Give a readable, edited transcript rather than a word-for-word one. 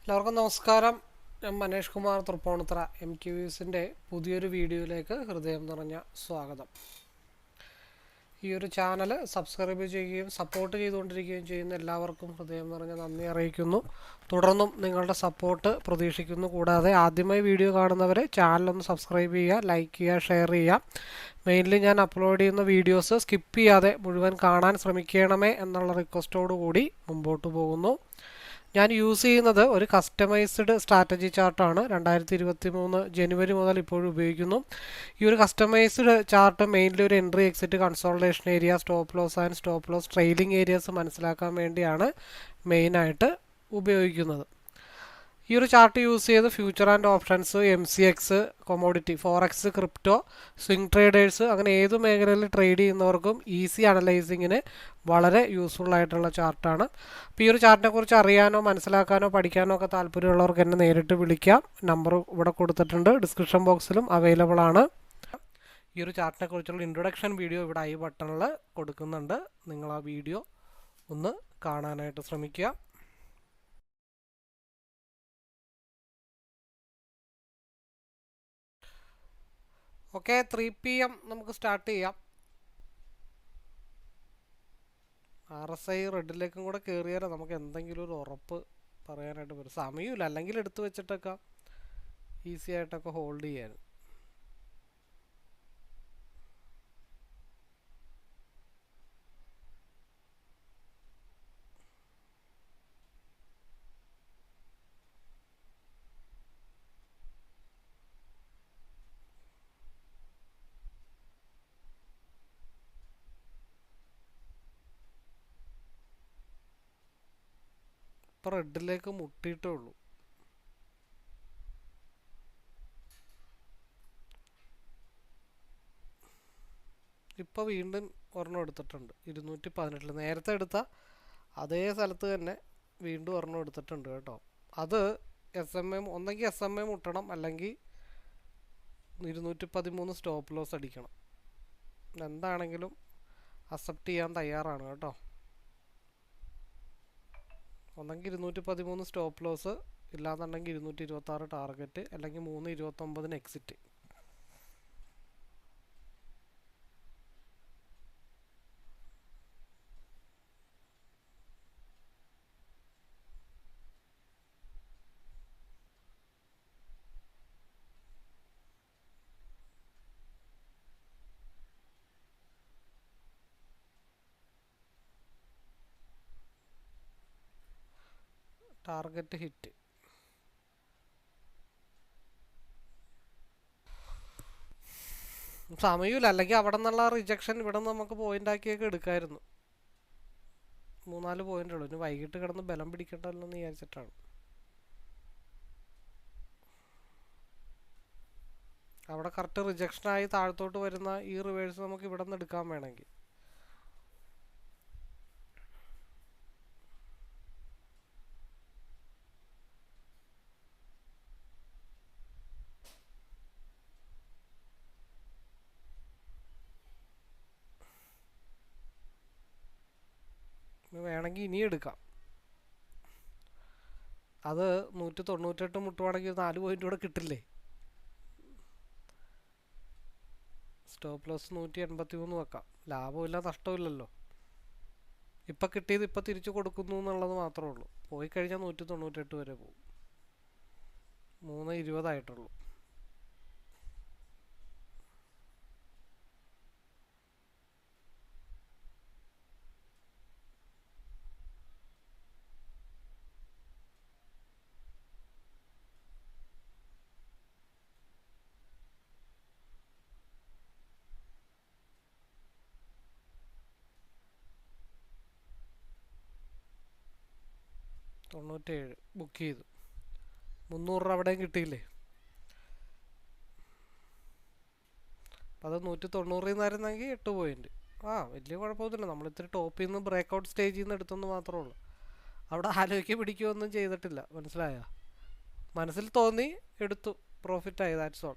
എല്ലാവർക്കും നമസ്കാരം. ഞാൻ മനേഷ് കുമാർ തൃപ്പൂണിത്തുറ MQVസിൻ്റെ പുതിയൊരു വീഡിയോയിലേക്ക് ഹൃദയം നിറഞ്ഞ സ്വാഗതം. ഈ ഒരു ചാനൽ സബ്സ്ക്രൈബ് ചെയ്യുകയും സപ്പോർട്ട് ചെയ്തുകൊണ്ടിരിക്കുകയും ചെയ്യുന്ന എല്ലാവർക്കും ഹൃദയം നിറഞ്ഞ നന്ദി അറിയിക്കുന്നു. തുടർന്നും നിങ്ങളുടെ സപ്പോർട്ട് പ്രതീക്ഷിക്കുന്നു. കൂടാതെ ആദ്യമായി വീഡിയോ കാണുന്നവരെ ചാനലൊന്ന് സബ്സ്ക്രൈബ് ചെയ്യുക, ലൈക്ക് ചെയ്യുക, ഷെയർ ചെയ്യുക. മെയിൻലി ഞാൻ അപ്ലോഡ് ചെയ്യുന്ന വീഡിയോസ് സ്കിപ്പ് ചെയ്യാതെ മുഴുവൻ കാണാൻ ശ്രമിക്കണമേ എന്നുള്ള റിക്വസ്റ്റോടു കൂടി മുമ്പോട്ട് പോകുന്നു. ഞാൻ യൂസ് ചെയ്യുന്നത് ഒരു കസ്റ്റമൈസ്ഡ് സ്ട്രാറ്റജി ചാർട്ടാണ്. 2023 ജനുവരി മുതൽ ഇപ്പോഴും ഉപയോഗിക്കുന്നു. ഈ ഒരു കസ്റ്റമൈസ്ഡ് ചാർട്ട് മെയിൻലി ഒരു entry, exit, consolidation area, stop loss and stop loss, trailing areas മനസ്സിലാക്കാൻ വേണ്ടിയാണ് മെയിനായിട്ട് ഉപയോഗിക്കുന്നത്. ഈ ഒരു ചാർട്ട് യൂസ് ചെയ്ത് future and options, MCX, commodity, forex, crypto, swing traders, അങ്ങനെ ഏത് മേഖലയിൽ ട്രേഡ് ചെയ്യുന്നവർക്കും ഈസി അനലൈസിങ്ങിന് വളരെ യൂസ്ഫുൾ ആയിട്ടുള്ള ചാർട്ടാണ്. അപ്പോൾ ഈ ഒരു ചാർട്ടിനെ കുറിച്ച് അറിയാനോ മനസ്സിലാക്കാനോ പഠിക്കാനോ ഒക്കെ താല്പര്യമുള്ളവർക്ക് എന്നെ നേരിട്ട് വിളിക്കാം. നമ്പർ ഇവിടെ കൊടുത്തിട്ടുണ്ട്, ഡിസ്ക്രിപ്ഷൻ ബോക്സിലും അവൈലബിൾ ആണ്. ഈ ഒരു ചാർട്ടിനെ കുറിച്ചുള്ള ഇൻട്രൊഡക്ഷൻ വീഡിയോ ഇവിടെ ഐ ബട്ടണിൽ കൊടുക്കുന്നുണ്ട്. നിങ്ങൾ ആ വീഡിയോ ഒന്ന് കാണാനായിട്ട് ശ്രമിക്കുക. ഓക്കെ, 3 PM നമുക്ക് സ്റ്റാർട്ട് ചെയ്യാം. RSI റെഡിലേക്കും കൂടെ കയറിയാലോ നമുക്ക് എന്തെങ്കിലും ഒരു ഉറപ്പ് പറയാനായിട്ട് പറ്റും. സമയമില്ല, അല്ലെങ്കിൽ എടുത്തു വെച്ചിട്ടൊക്കെ ഈസി ആയിട്ടൊക്കെ ഹോൾഡ് ചെയ്യാൻ. ഇപ്പം റെഡിലേക്ക് മുട്ടിയിട്ടേ ഉള്ളൂ. ഇപ്പോൾ വീണ്ടും ഒരെണ്ണം എടുത്തിട്ടുണ്ട് 218. നേരത്തെ എടുത്ത അതേ സ്ഥലത്ത് തന്നെ വീണ്ടും ഒരെണ്ണം എടുത്തിട്ടുണ്ട് കേട്ടോ. അത് ഒന്നെങ്കിൽ SMA മുട്ടണം, അല്ലെങ്കിൽ 213 സ്റ്റോപ്പ് ലോസ് അടിക്കണം. എന്താണെങ്കിലും അക്സെപ്റ്റ് ചെയ്യാൻ തയ്യാറാണ് കേട്ടോ. ഒന്നെങ്കിൽ 213 സ്റ്റോപ്പ് ലോസ്, ഇല്ലാന്നുണ്ടെങ്കിൽ 226 ടാർഗറ്റ്, അല്ലെങ്കിൽ 329 എക്സിറ്റ്. Target hit. സമയമില്ല, അല്ലെങ്കിൽ അവിടെ നിന്നുള്ള റിജക്ഷൻ ഇവിടെ നിന്ന് നമുക്ക് പോയിന്റ് ആക്കിയൊക്കെ എടുക്കാമായിരുന്നു. 3-4 പോയിന്റ് ഉള്ളൂ. ഇനി വൈകിട്ട് കിടന്ന് ബലം പിടിക്കണ്ടല്ലോ എന്ന് വിചാരിച്ചിട്ടാണ്. അവിടെ കറക്റ്റ് റിജക്ഷനായി താഴത്തോട്ട് വരുന്ന ഈ റിവേഴ്സ് നമുക്ക് ഇവിടെ നിന്ന് എടുക്കാൻ വേണമെങ്കിൽ. വേണമെങ്കിൽ ഇനി എടുക്കാം. അത് 198 മുട്ടുവാണെങ്കിൽ 4 പോയിന്റ് കൂടെ കിട്ടില്ലേ. സ്റ്റോപ്പ് ലോസ് 183 വെക്കാം. ലാഭമില്ല, നഷ്ടമില്ലല്ലോ. ഇപ്പം കിട്ടിയത് ഇപ്പം തിരിച്ചു കൊടുക്കുന്നു എന്നുള്ളത് മാത്രമേ ഉള്ളൂ. പോയി കഴിഞ്ഞാൽ 198 വരെ പോകും. 3:20 ആയിട്ടുള്ളൂ. $97 ബുക്ക് ചെയ്തു. 300 രൂപ അവിടെയും കിട്ടിയില്ലേ. അപ്പം അത് 190 നിന്നായിരുന്നെങ്കിൽ 8 പോയിന്റ്. വലിയ കുഴപ്പമൊന്നുമില്ല. നമ്മൾ ഇത്തിരി ടോപ്പിൽ നിന്ന് ബ്രേക്ക് ഔട്ട് സ്റ്റേജിൽ നിന്ന് എടുത്തെന്ന് മാത്രമേ ഉള്ളൂ. അവിടെ ആലോചിക്കുക പിടിക്കുകയൊന്നും ചെയ്തിട്ടില്ല. മനസ്സിലായോ? മനസ്സിൽ തോന്നി എടുത്തു, പ്രോഫിറ്റായി, ദാറ്റ്സ് ഓൾ.